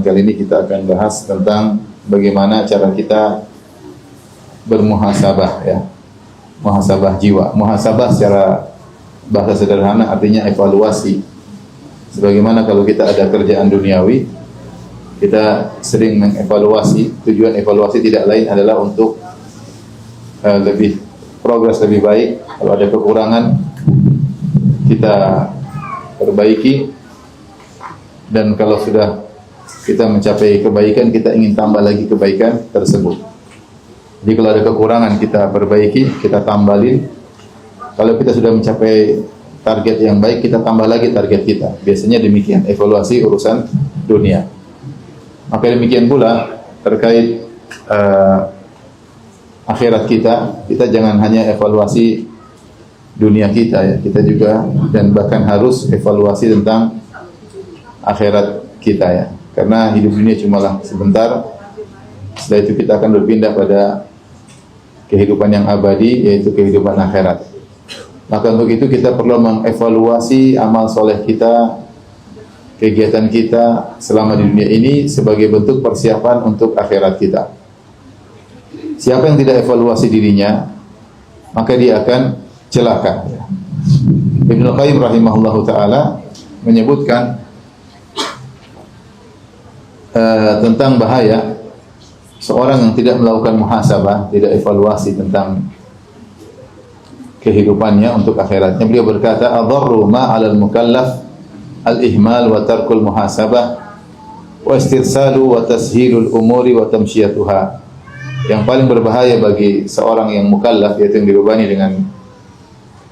Kali ini kita akan bahas tentang bagaimana cara kita bermuhasabah, ya. Muhasabah jiwa. Muhasabah secara bahasa sederhana artinya evaluasi. Sebagaimana kalau kita ada kerjaan duniawi, kita sering mengevaluasi. Tujuan evaluasi tidak lain adalah untuk lebih progres lebih baik. Kalau ada kekurangan, kita perbaiki, dan kalau sudah kita mencapai kebaikan, kita ingin tambah lagi kebaikan tersebut. Jadi kalau ada kekurangan, kita perbaiki, kita tambahin. Kalau kita sudah mencapai target yang baik, kita tambah lagi target kita. Biasanya demikian evaluasi urusan dunia. Maka demikian pula terkait akhirat kita jangan hanya evaluasi dunia kita, ya. Kita juga dan bahkan harus evaluasi tentang akhirat kita, ya. Karena hidup dunia cumalah sebentar. Setelah itu kita akan berpindah pada kehidupan yang abadi, yaitu kehidupan akhirat. Maka untuk itu kita perlu mengevaluasi amal soleh kita, kegiatan kita selama di dunia ini sebagai bentuk persiapan untuk akhirat kita. Siapa yang tidak evaluasi dirinya, maka dia akan celaka. Ibnu Qayyim rahimahullahu taala menyebutkan tentang bahaya seorang yang tidak melakukan muhasabah, tidak evaluasi tentang kehidupannya untuk akhiratnya. Beliau berkata, "Adharru ma 'alal mukallaf al-ihmal wa tarkul muhasabah wa istirsalu wa tashilul umuri wa tamshiyatuha." Yang paling berbahaya bagi seorang yang mukallaf, yaitu yang dibebani dengan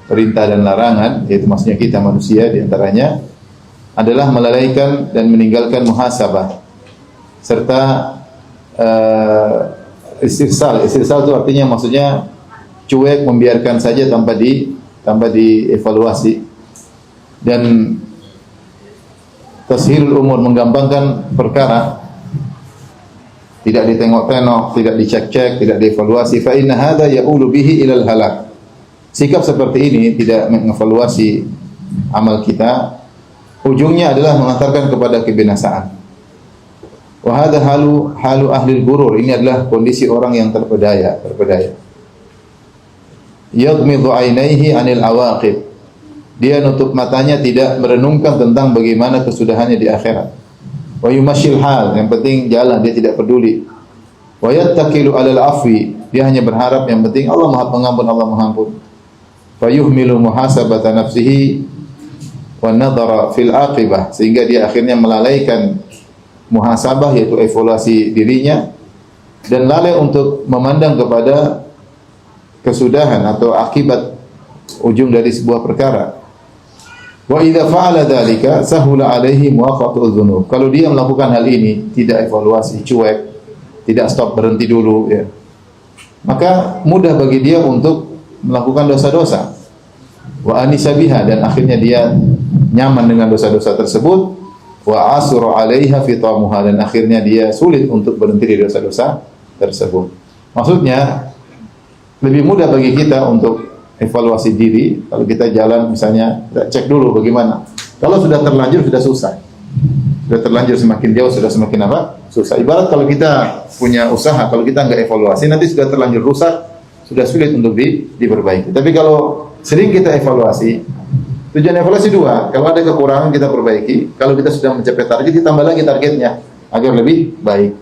perintah dan larangan, yaitu maksudnya kita manusia di antaranya, adalah melalaikan dan meninggalkan muhasabah serta istirsal. Istirsal itu artinya maksudnya cuek, membiarkan saja tanpa dievaluasi, dan tashilul umur, menggampangkan perkara, tidak ditengok-tengok, tidak dicek-cek, tidak dievaluasi. Fa inna hadza ya'ulu bihi ilal halak. Sikap seperti ini, tidak mengevaluasi amal kita, ujungnya adalah mengantarkan kepada kebinasaan. Wa hadza halu ahli al-ghurur. Ini adalah kondisi orang yang terpedaya. Yadmidhu 'ainaihi 'anil awaqib. Dia nutup matanya, tidak merenungkan tentang bagaimana kesudahannya di akhirat. Wa yumashil hal, yang penting jalan, dia tidak peduli. Wa yattakilu 'alal afwi, dia hanya berharap yang penting Allah Maha Pengampun, Allah mengampun. Fa yuhmilu muhasabata nafsihi wa nadhara fil aqibah, sehingga dia akhirnya melalaikan muhasabah, yaitu evaluasi dirinya, dan lalai untuk memandang kepada kesudahan atau akibat ujung dari sebuah perkara. Wa idza fa'ala dzalika sahula 'alaihi muwaqatu dzunub. Kalau dia melakukan hal ini, tidak evaluasi, cuek, tidak stop, berhenti dulu, ya, maka mudah bagi dia untuk melakukan dosa-dosa. Wa anisa biha, dan akhirnya dia nyaman dengan dosa-dosa tersebut. Wa asru 'alaiha fitamuha, dan akhirnya dia sulit untuk berhenti dari dosa-dosa tersebut. Maksudnya lebih mudah bagi kita untuk evaluasi diri kalau kita jalan, misalnya kita cek dulu bagaimana. Kalau sudah terlanjur, sudah susah. Sudah terlanjur, semakin jauh sudah semakin apa? Susah. Ibarat kalau kita punya usaha, kalau kita enggak evaluasi, nanti sudah terlanjur rusak, sudah sulit untuk diperbaiki. Tapi kalau sering kita evaluasi, tujuan evaluasi dua, kalau ada kekurangan kita perbaiki, kalau kita sudah mencapai target, kita tambah lagi targetnya agar lebih baik.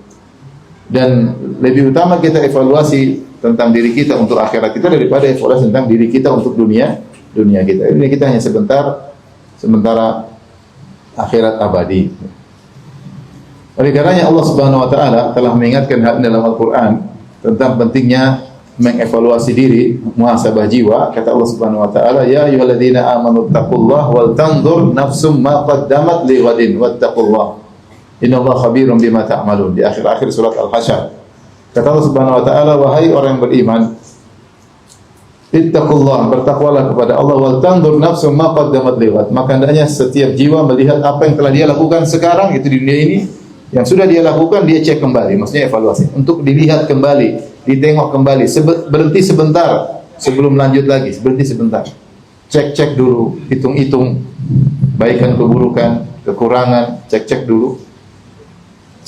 Dan lebih utama kita evaluasi tentang diri kita untuk akhirat kita daripada evaluasi tentang diri kita untuk dunia kita. Dunia kita hanya sementara akhirat abadi. Oleh karenanya Allah Subhanahu wa taala telah mengingatkan hal ini dalam Al-Qur'an tentang pentingnya mengevaluasi diri, muhasabah jiwa. Kata Allah Subhanahu wa taala, "Ya ayyuhalladzina amanu taqullaha wal tanzur nafsum ma qaddamat lighadin wattaqullaha. Innallaha khabirum bima ta'malun." Di akhir-akhir surat Al-Hasyr. Kata Allah Subhanahu wa taala, "Wahai orang yang beriman, ittaqullah, bertakwalah kepada Allah, wal tanzur nafsum ma qaddamat lighad." Maka hendaknya setiap jiwa melihat apa yang telah dia lakukan sekarang itu di dunia ini, yang sudah dia lakukan dia cek kembali, maksudnya evaluasi, untuk dilihat kembali, ditengok kembali, berhenti sebentar sebelum lanjut lagi, berhenti sebentar. Cek dulu, hitung-hitung baikan keburukan, kekurangan, cek dulu.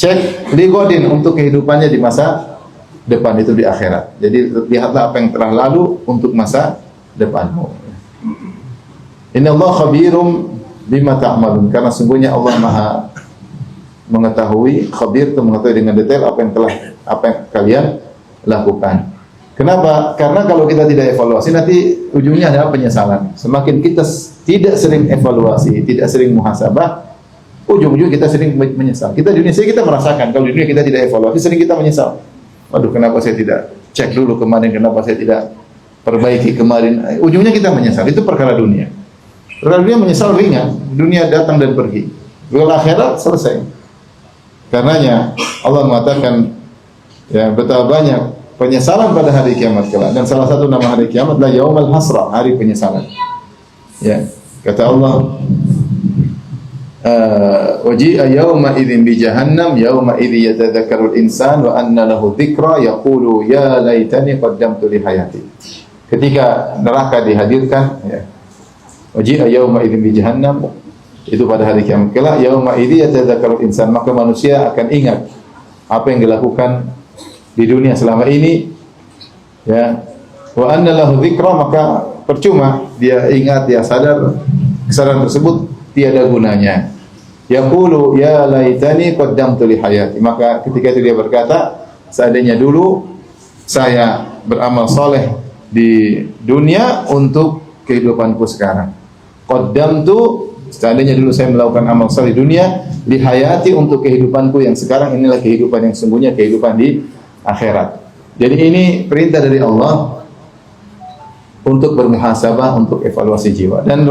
cek ligodin untuk kehidupannya di masa depan, itu di akhirat. Jadi lihatlah apa yang telah lalu untuk masa depanmu. Inna Allah khabirum bima ta'malun, karena sungguhnya Allah Maha mengetahui, khabir itu mengetahui dengan detail apa yang kalian lakukan. Kenapa? Karena kalau kita tidak evaluasi, nanti ujungnya adalah penyesalan. Semakin kita tidak sering evaluasi, tidak sering muhasabah, ujung-ujung kita sering menyesal. Kita di Indonesia kita merasakan, kalau di dunia kita tidak evaluasi, sering kita menyesal. Waduh, kenapa saya tidak cek dulu kemarin, kenapa saya tidak perbaiki kemarin. Ujungnya kita menyesal, itu perkara dunia. Perkara dunia menyesal ringan, dunia datang dan pergi. Kalau akhirat selesai. Karenanya Allah mengatakan, ya, betapa banyak penyesalan pada hari kiamat kelak, dan salah satu nama hari kiamat adalah yaumul hasrah, hari penyesalan. Ya, kata Allah, waji'a yauma idzin bi jahannam yauma idzi yatadzakkaru al-insan wa anna lahu dzikra yaqulu ya laitani qaddamtu li hayati. Ketika neraka dihadirkan, ya, waji'a yauma idzin bi jahannam, itu pada hari kiamat kelak, yauma idzi yatadzakkaru al-insan, maka manusia akan ingat apa yang dilakukan di dunia selama ini, ya, wa anna lahu dzikra, maka percuma dia ingat, dia sadar kesadaran tersebut tiada gunanya. Yaqulu ya laitani qaddamtu li hayati, maka ketika itu dia berkata, seandainya dulu saya beramal soleh di dunia untuk kehidupanku sekarang. Qaddamtu, seandainya dulu saya melakukan amal soleh di dunia, li hayati, untuk kehidupanku yang sekarang, inilah kehidupan yang sungguhnya, kehidupan di akhirat. Jadi ini perintah dari Allah untuk bermuhasabah, untuk evaluasi jiwa. Dan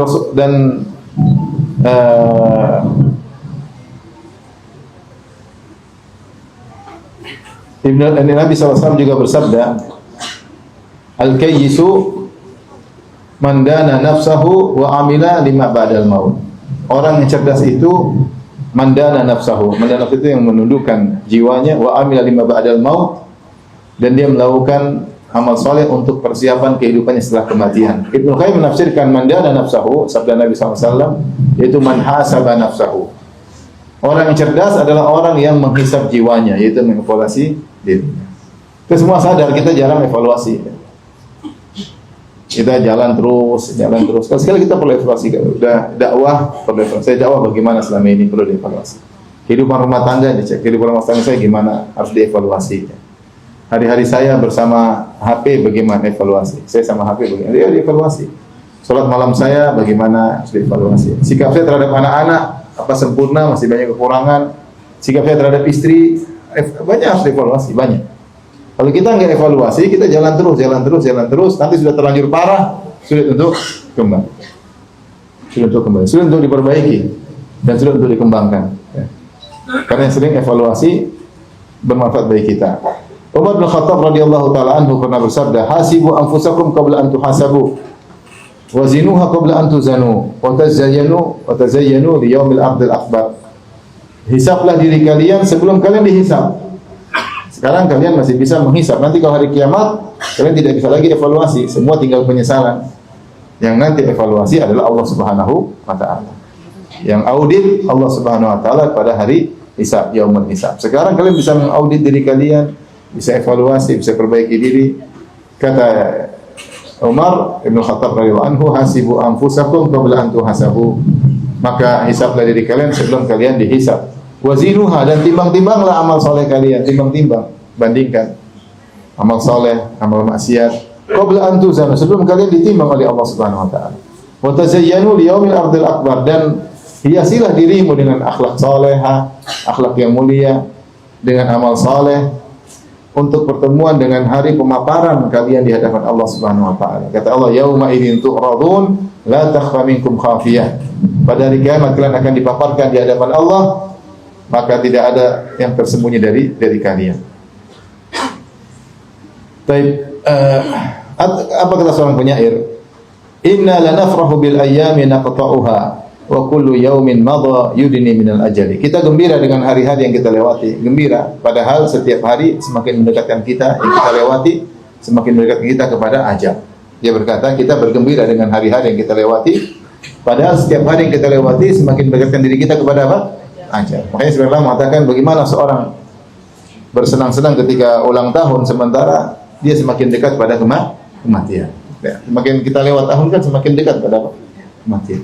Nabi SAW juga bersabda, al-kayyisu man dana nafsahu wa amila lima ba'dal maut. Orang yang cerdas itu man dana nafsahu, man dana nafsahu itu yang menundukkan jiwanya, wa amila lima ba'dal maut, dan dia melakukan amal soleh untuk persiapan kehidupannya setelah kematian. Ibnu Qayyim menafsirkan man dana nafsahu, sabda Nabi SAW, yaitu man hasaba nafsahu. Orang yang cerdas adalah orang yang menghisab jiwanya, yaitu mengevaluasi dirinya. Kita semua sadar kita jarang evaluasi. Kita jalan terus. Sekali kita perlu evaluasi. Udah dakwah, perlu evaluasi. Saya dakwah bagaimana selama ini, perlu dievaluasi. Kehidupan rumah tangga dicek. Kehidupan rumah tangga saya gimana, harus dievaluasi. Hari-hari saya bersama HP bagaimana, evaluasi. Saya sama HP bagaimana, dia dievaluasi. Salat malam saya bagaimana, harus dievaluasi. Sikap saya terhadap anak-anak, apa sempurna, masih banyak kekurangan. Sikap saya terhadap istri, banyak harus dievaluasi, banyak. Kalau kita nggak evaluasi, kita jalan terus, nanti sudah terlanjur parah, sulit untuk kembali. Sulit untuk diperbaiki, dan sulit untuk dikembangkan. Ya. Karena yang sering evaluasi bermanfaat bagi kita. Umar bin Khattab radhiyallahu taala anhu pernah bersabda, hasibu anfusakum qabla an tuhasabu, wa zinuha qabla an tuzanu, wa tazayyanu li yaumil ardil akbar. Hisablah diri kalian sebelum kalian dihisab. Sekarang kalian masih bisa menghisab. Nanti kalau hari kiamat, kalian tidak bisa lagi evaluasi. Semua tinggal penyesalan. Yang nanti evaluasi adalah Allah Subhanahu wa ta'ala. Yang audit Allah Subhanahu wa ta'ala pada hari hisab, yaumul hisab. Sekarang kalian bisa mengaudit diri kalian, bisa evaluasi, bisa perbaiki diri. Kata Umar Ibn Khattab radhiyallahu anhu, hasibu anfusakum qabla an tuhasabu. Maka hisablah diri kalian sebelum kalian dihisab. Wazinuha, dan timbang-timbanglah amal soleh kalian, timbang-timbang, bandingkan amal soleh, amal maksiat. Qabla an tuzanu, sebelum kalian ditimbang oleh Allah Subhanahu wa taala. Wa tazayyanu li yaumil ardil akbar, dan hiasilah dirimu dengan akhlak salehah, akhlak yang mulia, dengan amal soleh untuk pertemuan dengan hari pemaparan kalian di hadapan Allah Subhanahu wa taala. Kata Allah, yauma idzin tu'radun la takhfa minkum khafiyah. Pada hari kiamat kalian akan dipaparkan di hadapan Allah, maka tidak ada yang tersembunyi dari kalian. Baik, apa kata seorang penyair? Inna lanafrahu bil ayyami naqta'uha wa kullu yawmin madha yudni minal ajali. Kita gembira dengan hari-hari yang kita lewati, gembira, padahal setiap hari semakin mendekatkan kita yang kita lewati, semakin mendekatkan kita kepada ajal. Dia berkata, kita bergembira dengan hari-hari yang kita lewati, padahal setiap hari yang kita lewati semakin mendekatkan diri kita kepada apa? ajal. Makanya sebenarnya mengatakan bagaimana seorang bersenang-senang ketika ulang tahun sementara dia semakin dekat pada kematian. Ya, semakin kita lewat tahun kan semakin dekat pada kematian.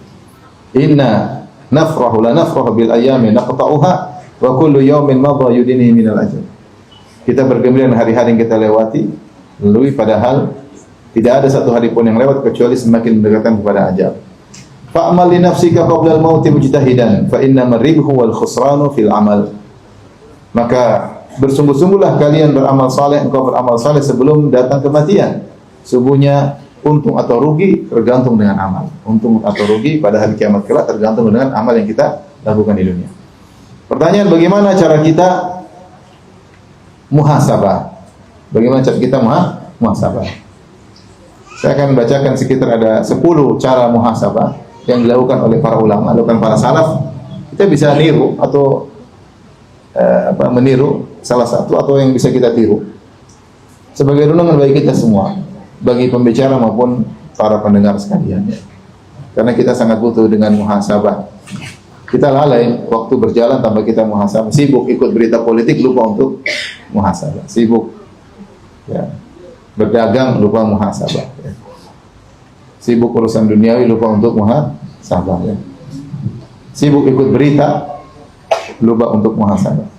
Inna nafrahu la nafrahu bil ayami naqta'uha wa kullu yawmin madha yudini minal ajal. Kita bergembira dengan hari-hari yang kita lewati, lalui padahal tidak ada satu hari pun yang lewat kecuali semakin mendekatkan kepada ajal. Fa'mal li nafsika qabla al-mauti mujtahidan fa inna marribhu wal khusranu fil amal. Maka bersungguh-sungguhlah kalian beramal saleh, engkau beramal saleh sebelum datang kematian. Sungguhnya untung atau rugi tergantung dengan amal. Untung atau rugi pada hari kiamat kelak tergantung dengan amal yang kita lakukan di dunia. Pertanyaan, bagaimana cara kita muhasabah? Bagaimana cara kita muhasabah? Saya akan bacakan sekitar ada 10 cara muhasabah yang dilakukan oleh para ulama, dilakukan para salaf. Kita bisa niru atau meniru salah satu atau yang bisa kita tiru sebagai renungan bagi kita semua, bagi pembicara maupun para pendengar sekalian. Karena kita sangat butuh dengan muhasabah. Kita lalai waktu berjalan tanpa kita muhasabah, sibuk ikut berita politik, lupa untuk muhasabah, sibuk ya, berdagang, lupa muhasabah ya. Sibuk urusan duniawi, lupa untuk muhasabah ya. Sibuk ikut berita, lupa untuk muhasabah.